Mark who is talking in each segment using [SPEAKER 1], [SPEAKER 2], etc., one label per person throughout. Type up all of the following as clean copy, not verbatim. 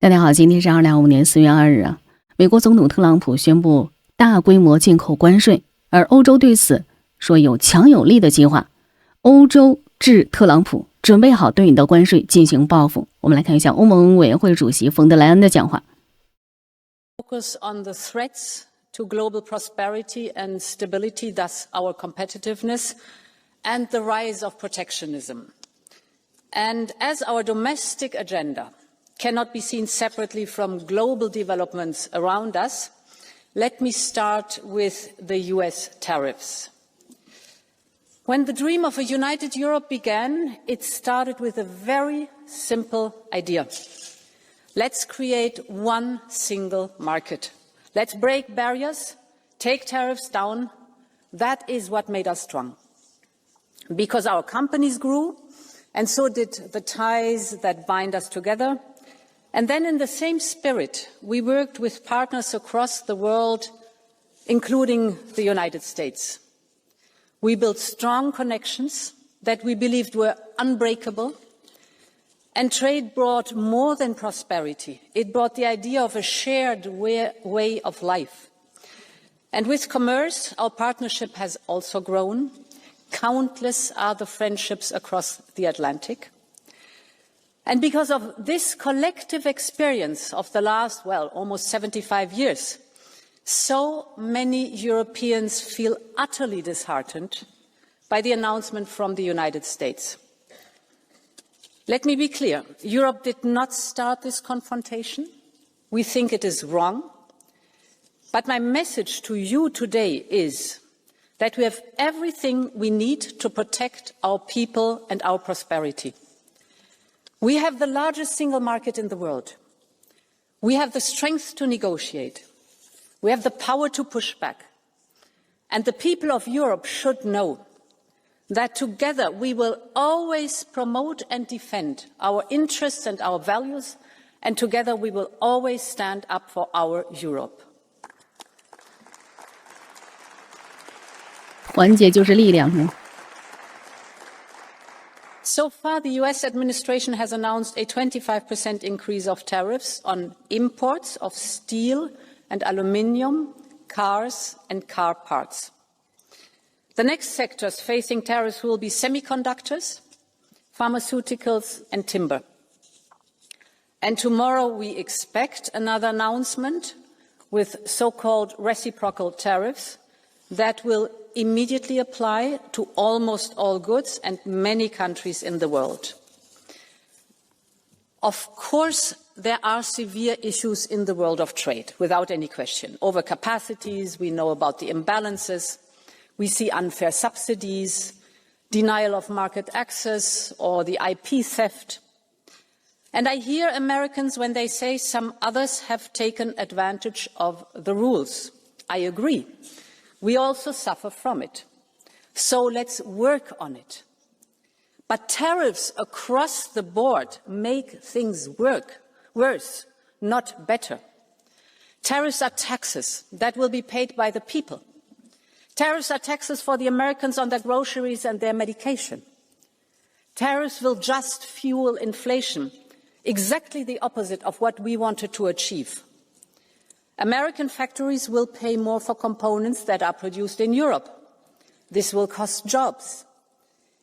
[SPEAKER 1] 大家好，今天是2025年4月2日啊。美国总统特朗普宣布大规模进口关税，而欧洲对此说有强有力的计划。欧洲致特朗普，准备好对你的关税进行报复。我们来看一下欧盟委员会主席冯德莱恩的讲话。
[SPEAKER 2] Focus on the threats to global prosperity and stability, thus our competitiveness, and the rise of protectionism. And as our domestic agenda cannot be seen separately from global developments around us, let me start with the US tariffs. When the dream of a united Europe began, it started with a very simple idea. Let's create one single market. Let's break barriers, take tariffs down. That is what made us strong. Because our companies grew, and so did the ties that bind us together. And then in the same spirit, we worked with partners across the world, including the United States. We built strong connections that we believed were unbreakable. And trade brought more than prosperity. It brought the idea of a shared way of life. And with commerce, our partnership has also grown. Countless are the friendships across the Atlantic. And because of this collective experience of the last, almost 75 years, so many Europeans feel utterly disheartened by the announcement from the United States. Let me be clear, Europe did not start this confrontation. We think it is wrong. But my message to you today is that we have everything we need to protect our people and our prosperity. We have the largest single market in the world. We have the strength to negotiate. We have the power to push back. And the people of Europe should know that together we will always promote and defend our interests and our values, and together we will always stand up for our Europe.
[SPEAKER 1] 团结就是力量，是吗？
[SPEAKER 2] So far, the US administration has announced a 25% increase of tariffs on imports of steel and aluminium, cars and car parts. The next sectors facing tariffs will be semiconductors, pharmaceuticals and timber. And tomorrow we expect another announcement with so-called reciprocal tariffs that will immediately apply to almost all goods and many countries in the world. Of course, there are severe issues in the world of trade, without any question. Overcapacities, we know about the imbalances, we see unfair subsidies, denial of market access, or the IP theft. And I hear Americans when they say some others have taken advantage of the rules. I agree. We also suffer from it. So let's work on it. But tariffs across the board make things worse, not better. Tariffs are taxes that will be paid by the people. Tariffs are taxes for the Americans on their groceries and their medication. Tariffs will just fuel inflation, exactly the opposite of what we wanted to achieve. American factories will pay more for components that are produced in Europe. This will cost jobs.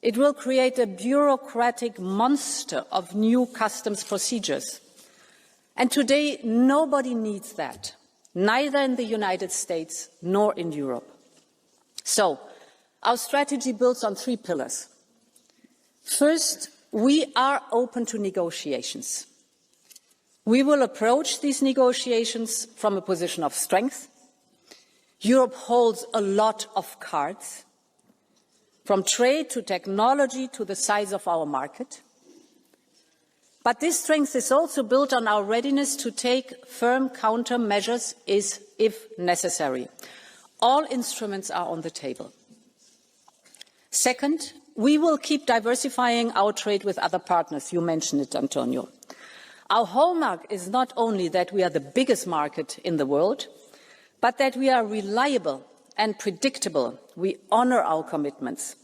[SPEAKER 2] It will create a bureaucratic monster of new customs procedures. And today, nobody needs that, neither in the United States nor in Europe. So, our strategy builds on 3 pillars. First, we are open to negotiations. We will approach these negotiations from a position of strength. Europe holds a lot of cards, from trade to technology to the size of our market. But this strength is also built on our readiness to take firm countermeasures if necessary. All instruments are on the table. Second, we will keep diversifying our trade with other partners. You mentioned it, Antonio. Our hallmark is not only that we are the biggest market in the world, but that we are reliable and predictable. We honor our commitments.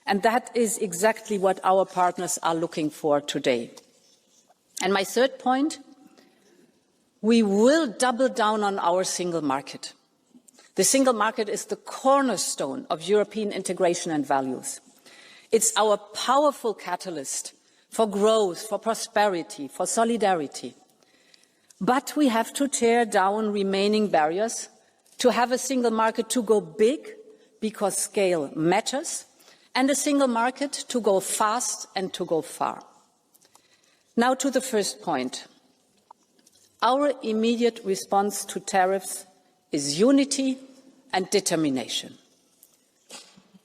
[SPEAKER 2] And that is exactly what our partners are looking for today. And my third point, we will double down on our single market. The single market is the cornerstone of European integration and values. It's our powerful catalyst for growth, for prosperity, for solidarity. But we have to tear down remaining barriers to have a single market to go big, because scale matters, and a single market to go fast and to go far. Now to the first point. Our immediate response to tariffs is unity and determination.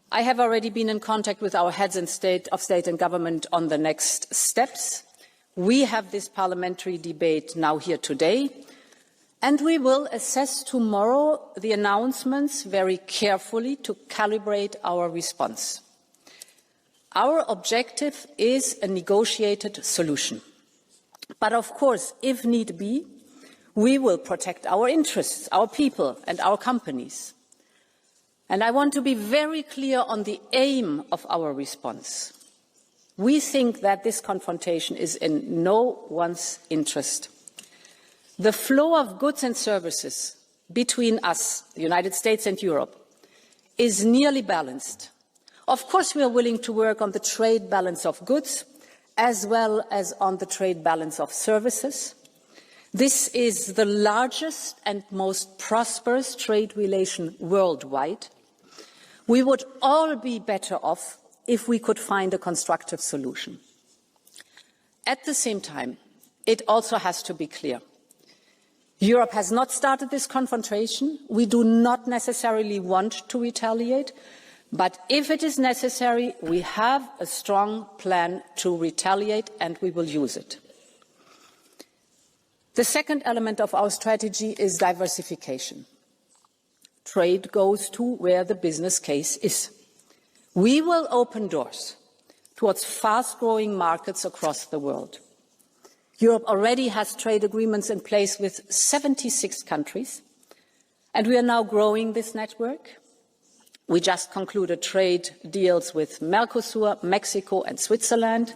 [SPEAKER 2] I have already been in contact with our heads of state and government on the next steps. We have this parliamentary debate now here today, and we will assess tomorrow the announcements very carefully to calibrate our response. Our objective is a negotiated solution. But of course, if need be, we will protect our interests, our people and our companies. And I want to be very clear on the aim of our response. We think that this confrontation is in no one's interest. The flow of goods and services between us, the United States and Europe, is nearly balanced. Of course, we are willing to work on the trade balance of goods as well as on the trade balance of services. This is the largest and most prosperous trade relation worldwide. We would all be better off if we could find a constructive solution. At the same time, it also has to be clear. Europe has not started this confrontation. We do not necessarily want to retaliate. But if it is necessary, we have a strong plan to retaliate, and we will use it. The second element of our strategy is diversification. Trade goes to where the business case is. We will open doors towards fast-growing markets across the world. Europe already has trade agreements in place with 76 countries, and we are now growing this network. We just concluded trade deals with Mercosur, Mexico and Switzerland.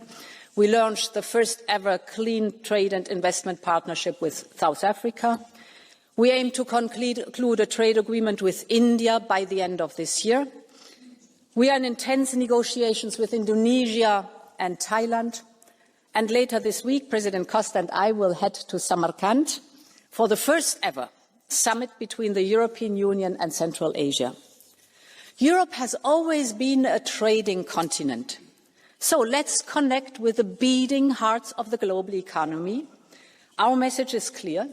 [SPEAKER 2] We launched the first ever clean trade and investment partnership with South Africa. We aim to conclude a trade agreement with India by the end of this year. We are in intense negotiations with Indonesia and Thailand. And later this week, President Costa and I will head to Samarkand for the first ever summit between the European Union and Central Asia. Europe has always been a trading continent. So let's connect with the beating hearts of the global economy. Our message is clear.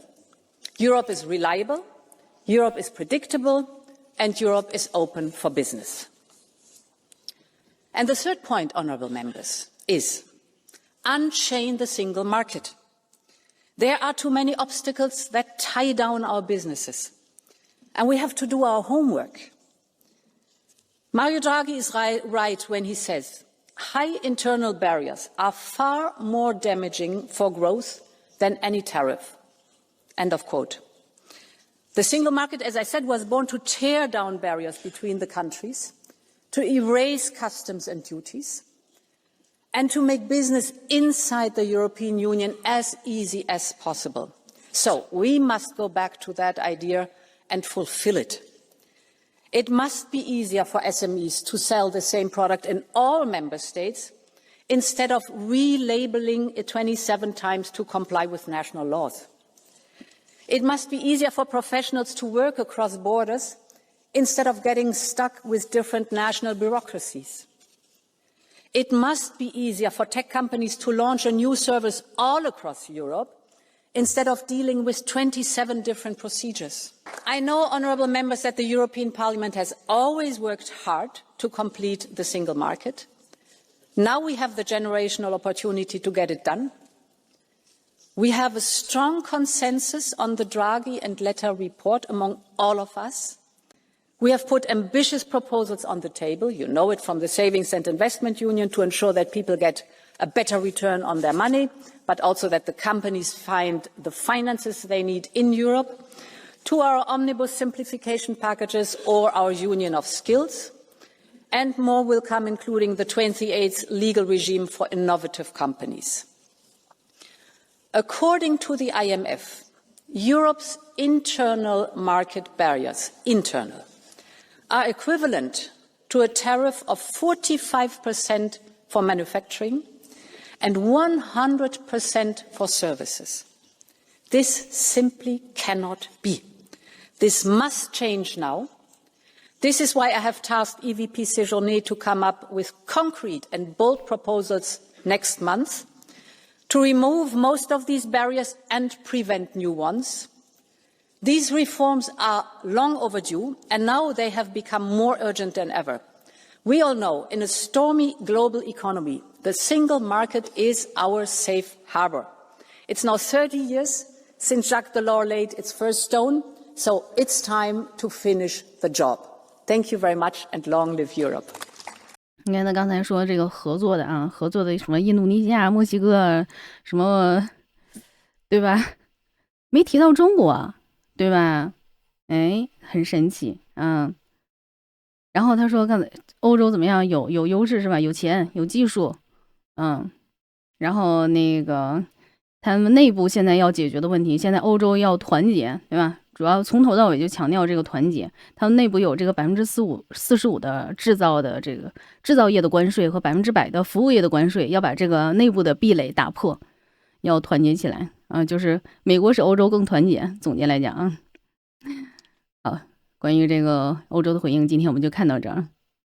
[SPEAKER 2] Europe is reliable, Europe is predictable, and Europe is open for business. And the third point, honourable members, is unchain the single market. There are too many obstacles that tie down our businesses, and we have to do our homework. Mario Draghi is right when he says high internal barriers are far more damaging for growth than any tariff. End of quote. The single market, as I said, was born to tear down barriers between the countries, to erase customs and duties, and to make business inside the European Union as easy as possible. So we must go back to that idea and fulfill it. It must be easier for SMEs to sell the same product in all member states instead of relabeling it 27 times to comply with national laws. It must be easier for professionals to work across borders instead of getting stuck with different national bureaucracies. It must be easier for tech companies to launch a new service all across Europe instead of dealing with 27 different procedures. I know, honourable members, that the European Parliament has always worked hard to complete the single market. Now we have the generational opportunity to get it done. We have a strong consensus on the Draghi and Letta report among all of us. We have put ambitious proposals on the table, you know it, from the Savings and Investment Union to ensure that people get a better return on their money, but also that the companies find the finances they need in Europe, to our omnibus simplification packages or our Union of Skills, and more will come, including the 28th legal regime for innovative companies. According to the IMF, Europe's internal market barriers, internal, are equivalent to a tariff of 45% for manufacturing and 100% for services. This simply cannot be. This must change now. This is why I have tasked EVP Séjourné to come up with concrete and bold proposals next month to remove most of these barriers and prevent new ones. These reforms are long overdue, and now they have become more urgent than ever. We all know, in a stormy global economy, the single market is our safe harbor. It's now 30 years since Jacques Delors laid its first stone, so it's time to finish the job. Thank you very much, and long live Europe.
[SPEAKER 1] 你看他刚才说这个合作的啊，合作的什么印度尼西亚、墨西哥什么，对吧？没提到中国，对吧？哎，很神奇啊。然后他说，刚才欧洲怎么样？有优势是吧？有钱，有技术，然后那个他们内部现在要解决的问题，现在欧洲要团结，对吧？主要从头到尾就强调这个团结，他们内部有这个45%的制造业的关税和100%的服务业的关税，要把这个内部的壁垒打破，要团结起来啊！就是美国使欧洲更团结。总结来讲啊，好，关于这个欧洲的回应，今天我们就看到这儿。